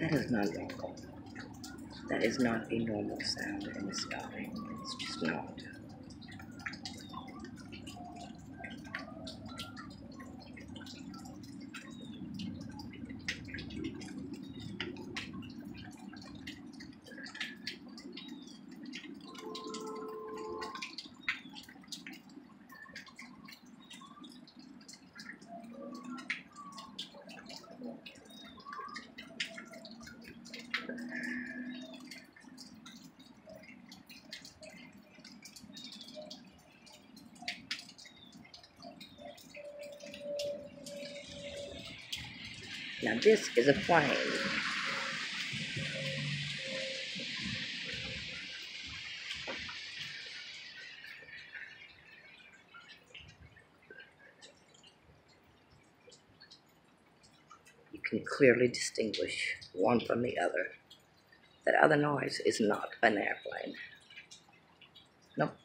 That is not normal. That is not a normal sound in the sky. It's just not. Now this is a plane. You can clearly distinguish one from the other. That other noise is not an airplane. Nope.